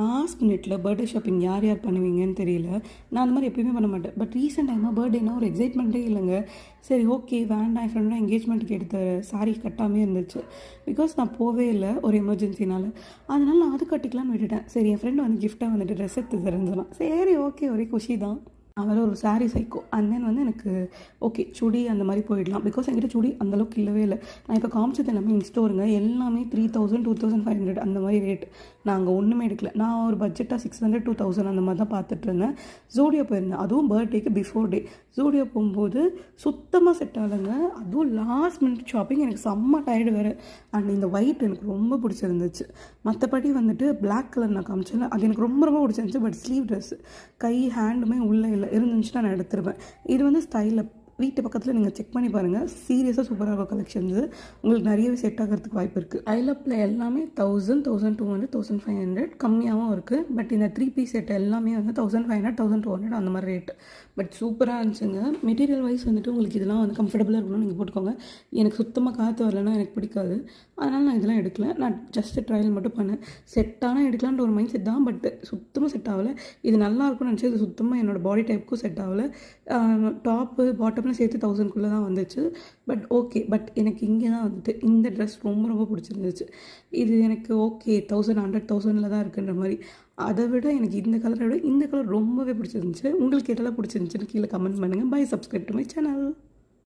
Last மினிட்ல birthday shopping யார் யார் பண்ணுவீங்கன்னு தெரியல. நான் அந்த மாதிரி எப்பயுமே பண்ண மாட்டேன். பட் ரீசெண்ட் டைமாக பர்த்டேனா ஒரு எக்ஸைட்மெண்ட்டே இல்லைங்க. சரி ஓகே வேண்டாம், என் ஃப்ரெண்டோட என்கேஜ்மெண்ட்டுக்கு எடுத்த சாரீ கட்டாமே இருந்துச்சு. பிகாஸ் நான் போவே இல்லை ஒரு எமர்ஜென்சினால். அதனால நான் அது கட்டிக்கலான்னு விட்டுட்டேன். சரி என் ஃப்ரெண்டு வந்து கிஃப்ட்டாக வந்துட்டு ட்ரெஸ் எடுத்து தரேன்னு சரி ஓகே ஒரே குஷி தான். அவள் ஒரு சாரீ சைக்கோ. அண்ட் தென் வந்து எனக்கு ஓகே சுடி அந்த மாதிரி போயிடலாம். பிகாஸ் என்கிட்ட சுடி அந்தளவுக்கு இல்லவே இல்லை. நான் இப்போ காமிச்சது எல்லாமே இன்ஸ்டோருங்க. எல்லாமே 3000 2500 அந்த மாதிரி ரேட். நாங்கள் ஒன்றுமே எடுக்கல. நான் ஒரு பட்ஜெட்டாக 600 2000 அந்த மாதிரி தான் பார்த்துட்டு இருந்தேன். ஜூடியோ போயிருந்தேன், அதுவும் பர்த்டேக்கு பிஃபோர் டே. ஜூடியோ போகும்போது சுத்தமாக செட் ஆகலைங்க. அதுவும் லாஸ்ட் மினிட் ஷாப்பிங். எனக்கு செம்ம டயர்டு வேறு. அண்ட் இந்த ஒயிட் எனக்கு ரொம்ப பிடிச்சிருந்துச்சு. மற்றபடி வந்துட்டு பிளாக் கலர் நான் காமிச்சேன், அது எனக்கு ரொம்ப ரொம்ப பிடிச்சிருந்துச்சு. பட் ஸ்லீவ் ட்ரெஸ்ஸு கை ஹேண்டுமே உள்ளே இல்லை, இருந்துச்சுன்னா நான் எடுத்துருவேன். இது வந்து ஸ்டைலில் வீட்டு பக்கத்தில் நீங்கள் செக் பண்ணி பாருங்கள். சீரியஸாக சூப்பராக இருக்கும் கலெக்ஷன்ஸு. உங்களுக்கு நிறையவே செட் ஆகிறதுக்கு வாய்ப்பு இருக்குது. ஐலப்பில் எல்லாமே 1000 1200 1500 கம்மியாகவும் இருக்குது. பட் இந்த 3 பீஸ் செட் எல்லாமே வந்து 1500 1200 அந்த மாதிரி ரேட்டு. பட் சூப்பராக இருந்துச்சுங்க. மெட்டீரியல் வைஸ் வந்துட்டு உங்களுக்கு இதெல்லாம் வந்து கம்ஃபர்டபுளாக இருக்கணும்னு நீங்கள் போட்டுக்கோங்க. எனக்கு சுத்தமாக காற்று வரலன்னா எனக்கு பிடிக்காது. அதனால் நான் இதெல்லாம் எடுக்கல. நான் ஜஸ்ட்டு ட்ரையல் மட்டும் பண்ணேன். செட்டானால் எடுக்கலான்ற ஒரு மைண்ட் செட் தான். பட் சுத்தமாக செட் ஆகலை. இது நல்லா இருக்கும்னு நினச்சி இது சுத்தமாக என்னோடய பாடி டைப்புக்கும் செட் ஆகலை. டாப்பு பாட்டம்லாம் சேர்த்து 1000 தான் வந்துச்சு. But okay. பட் எனக்கு இங்கே தான் வந்துட்டு இந்த ட்ரெஸ் ரொம்ப ரொம்ப பிடிச்சிருந்துச்சு. இது எனக்கு ஓகே 1000 தான் இருக்குன்ற மாதிரி. அதை விட எனக்கு இந்த கலரை விட இந்த கலர் ரொம்பவே பிடிச்சிருந்துச்சு. உங்களுக்கு எதெல்லாம் பிடிச்சிருந்துச்சுன்னு கீழே கமெண்ட் பண்ணுங்கள். Bye, subscribe to my channel.